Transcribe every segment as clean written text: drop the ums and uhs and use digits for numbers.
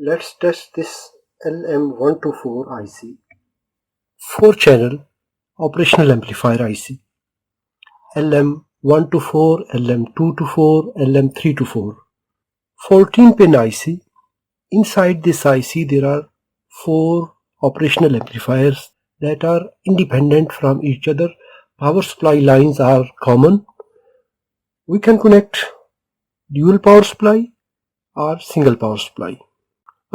Let's test this LM324 IC 4-channel operational amplifier IC. LM124, LM224, LM324 14-pin IC. Inside this IC there are 4 operational amplifiers that are independent from each other. Power supply lines are common. We can connect dual power supply or single power supply.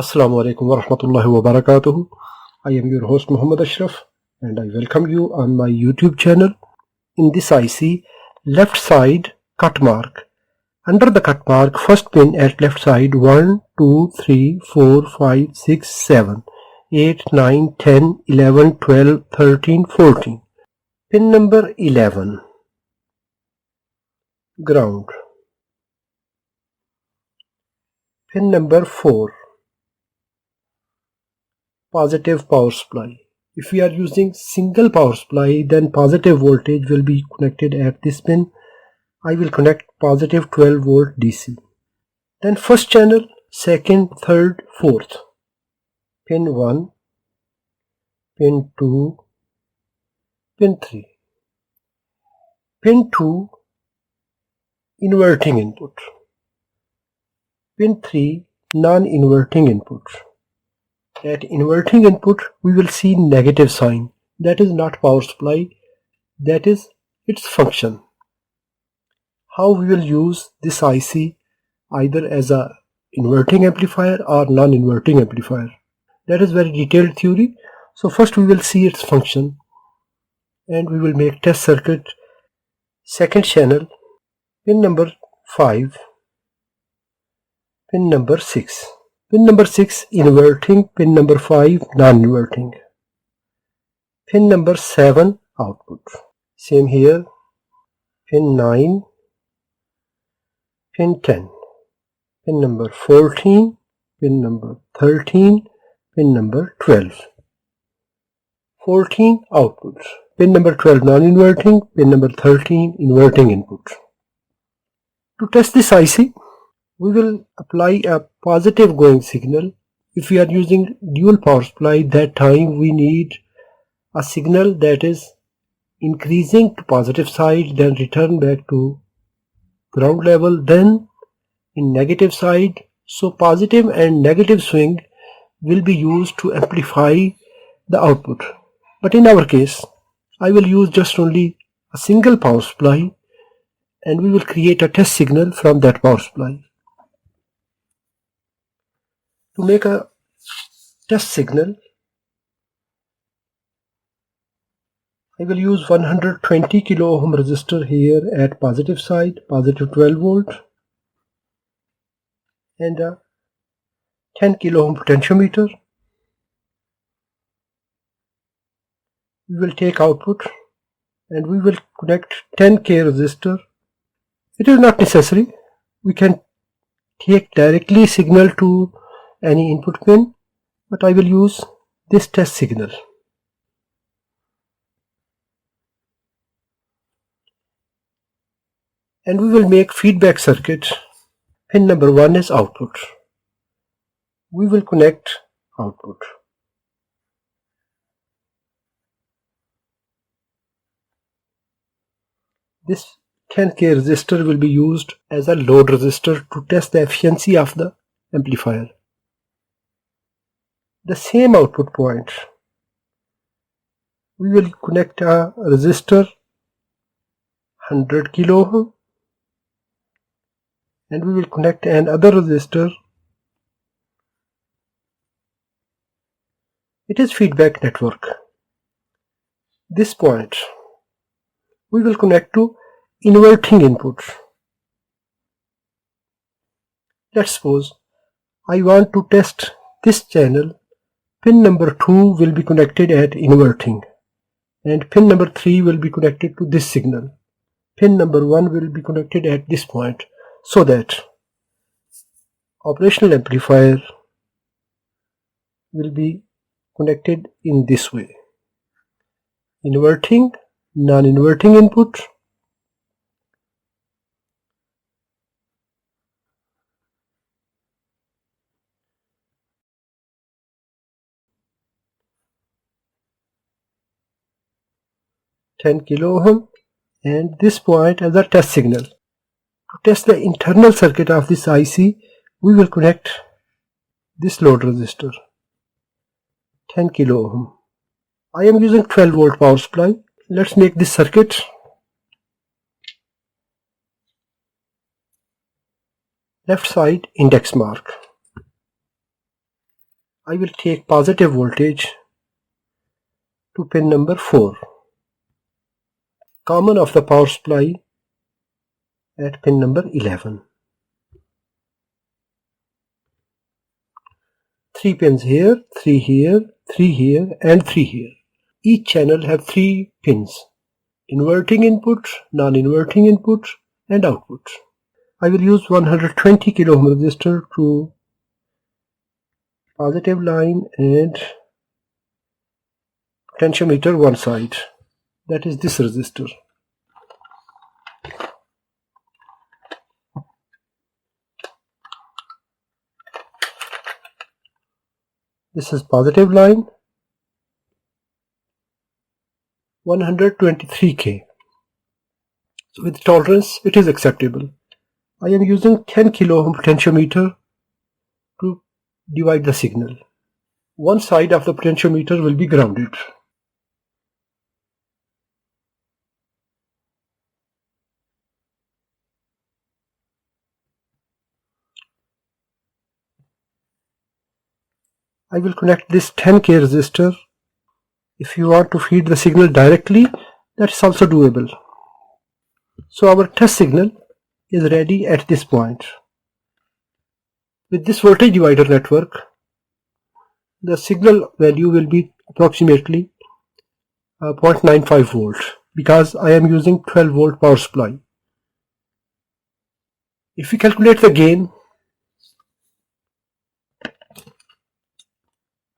Assalamu alaikum wa rahmatullahi wa barakatuhu. I am your host Muhammad Ashraf and I welcome you on my YouTube channel. In this IC, left side cut mark. Under the cut mark, first pin at left side 1, 2, 3, 4, 5, 6, 7, 8, 9, 10, 11, 12, 13, 14. Pin number 11. Ground. Pin number 4. Positive power supply. If we are using single power supply, then positive voltage will be connected at this pin. I will connect positive 12 volt DC. Then first channel, second, third, fourth. Pin 1, pin 2, pin 3. Pin 2, inverting input. Pin 3, non-inverting input. At inverting input, we will see negative sign. That is not power supply, that is its function. How we will use this IC either as a inverting amplifier or non-inverting amplifier. That is very detailed theory. So first we will see its function and we will make test circuit. Second channel, pin number 5, pin number 6. Pin number 6 inverting, pin number 5 non-inverting. Pin number 7 output. Same here. Pin 9, pin 10, pin number 14, pin number 13, pin number 12. 14 outputs. Pin number 12 non-inverting, pin number 13 inverting input. To test this IC, we will apply a positive going signal. If we are using dual power supply, that time we need a signal that is increasing to positive side, then return back to ground level, then in negative side. So positive and negative swing will be used to amplify the output. But in our case, I will use just only a single power supply and we will create a test signal from that power supply. To make a test signal, I will use 120 kilo ohm resistor here at positive side, positive 12 volt, and a 10 kilo ohm potentiometer. We will take output and we will connect 10K resistor. It is not necessary. We can take directly signal to any input pin, but I will use this test signal. And we will make feedback circuit. Pin number 1 is output. We will connect output. This 10K resistor will be used as a load resistor to test the efficiency of the amplifier. The same output point, we will connect a resistor 100 kilo ohm and we will connect another resistor. It is feedback network. This point we will connect to inverting input. Let's suppose I want to test this channel. Pin number 2 will be connected at inverting and pin number 3 will be connected to this signal. Pin number 1 will be connected at this point, so that operational amplifier will be connected in this way. Inverting, non-inverting input, 10 kilo ohm, and this point as a test signal. To test the internal circuit of this IC, we will connect this load resistor, 10 kilo ohm. I am using 12 volt power supply. Let's make this circuit. Left side index mark. I will take positive voltage to pin number 4. Common of the power supply at pin number 11. 3 pins here, 3 here, 3 here and 3 here. Each channel have 3 pins: inverting input, non-inverting input and output. I will use 120 kilo ohm resistor to positive line and potentiometer one side, that is this resistor. This is positive line, 123K. So with tolerance it is acceptable. I am using 10 kilo ohm potentiometer to divide the signal. One side of the potentiometer will be grounded. I will connect this 10K resistor. If you want to feed the signal directly, that is also doable. So our test signal is ready at this point. With this voltage divider network, the signal value will be approximately 0.95 volt because I am using 12 volt power supply. If we calculate the gain,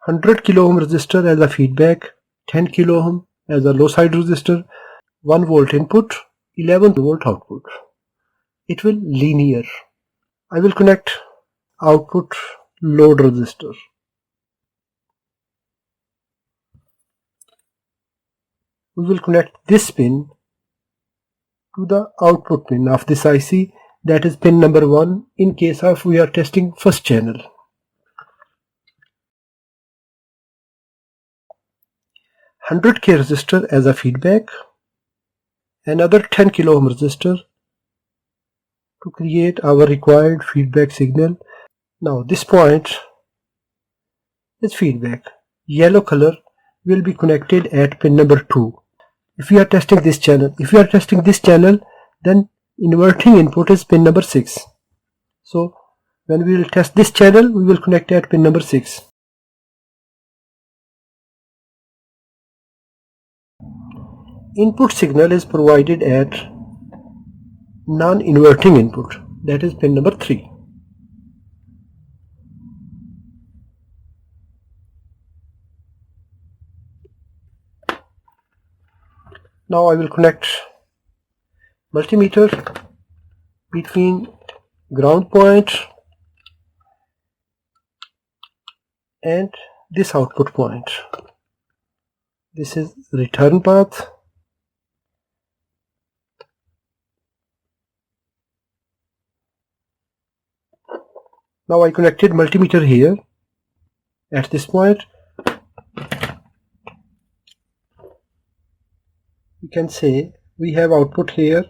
100 kilo ohm resistor as a feedback, 10 kilo ohm as a low side resistor, 1 volt input, 11 volt output. It will linear. I will connect output load resistor. We will connect this pin to the output pin of this IC, that is pin number 1 in case of we are testing first channel. 100K resistor as a feedback, another 10 kilo ohm resistor to create our required feedback signal. Now this point is feedback. Yellow color will be connected at pin number 2. If we are testing this channel, then inverting input is pin number 6. So when we will test this channel, we will connect at pin number 6. Input signal is provided at non-inverting input, that is pin number 3. Now I will connect multimeter between ground point and this output point. This is return path. Now I connected multimeter here at this point. You can say we have output here,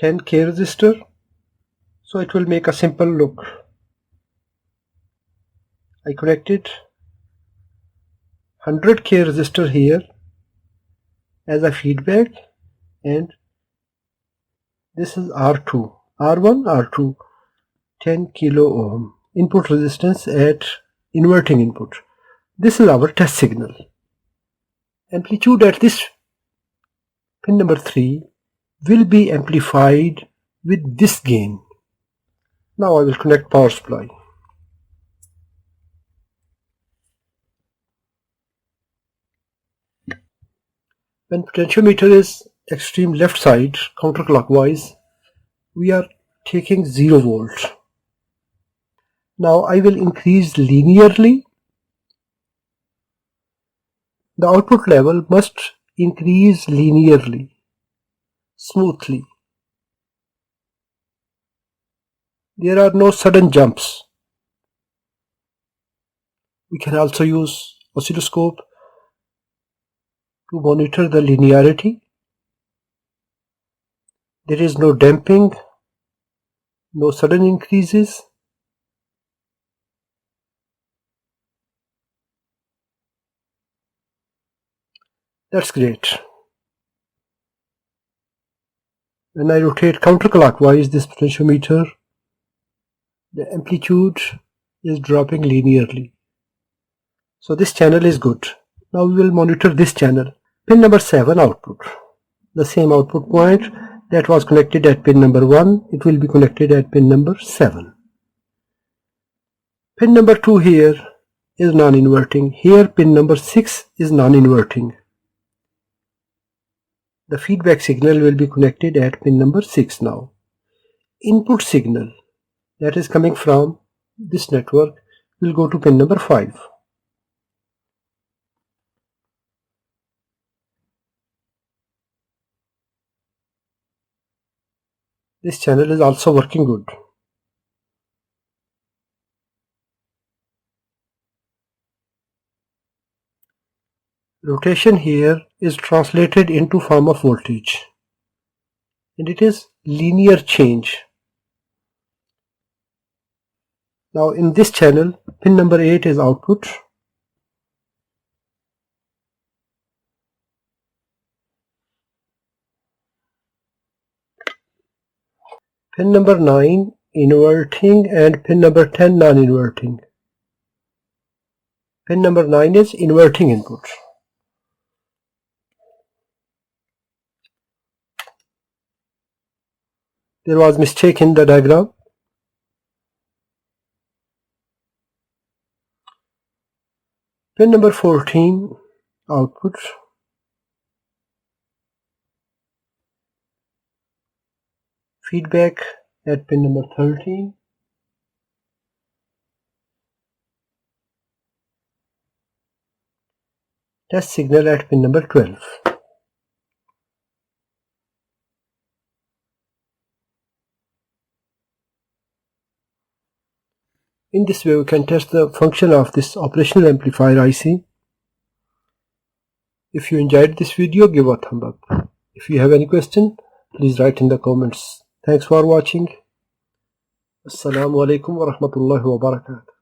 10K resistor, so it will make a simple look. I connected 100K resistor here as a feedback, and this is R2, R1, R2, 10 kilo ohm input resistance at inverting input. This is our test signal. Amplitude at this pin number 3 will be amplified with this gain. Now I will connect power supply. When potentiometer is extreme left side counterclockwise, we are taking 0 volt. Now I will increase linearly The output level must increase linearly, smoothly. There are no sudden jumps. We can also use oscilloscope to monitor the linearity. There is no damping, no sudden increases. That's great. When I rotate counterclockwise this potentiometer, the amplitude is dropping linearly. So this channel is good. Now we will monitor this channel. Pin number 7 output. The same output point that was connected at pin number 1, it will be connected at pin number 7. Pin number 2 here is non-inverting. Here pin number 6 is non-inverting. The feedback signal will be connected at pin number 6 now. Input signal that is coming from this network will go to pin number 5. This channel is also working good. Rotation here is translated into form of voltage, and it is linear change. Now in this channel, pin number 8 is output. Pin number 9 inverting and pin number 10 non-inverting. Pin number 9 is inverting input. There was mistake in the diagram. Pin number 14 output. Feedback at pin number 13. Test signal at pin number 12. In this way we can test the function of this operational amplifier IC. If you enjoyed this video, give a thumb up. If you have any question, please write in the comments. Thanks for watching. Assalamu alaikum wa rahmatullahi wa barakatuh.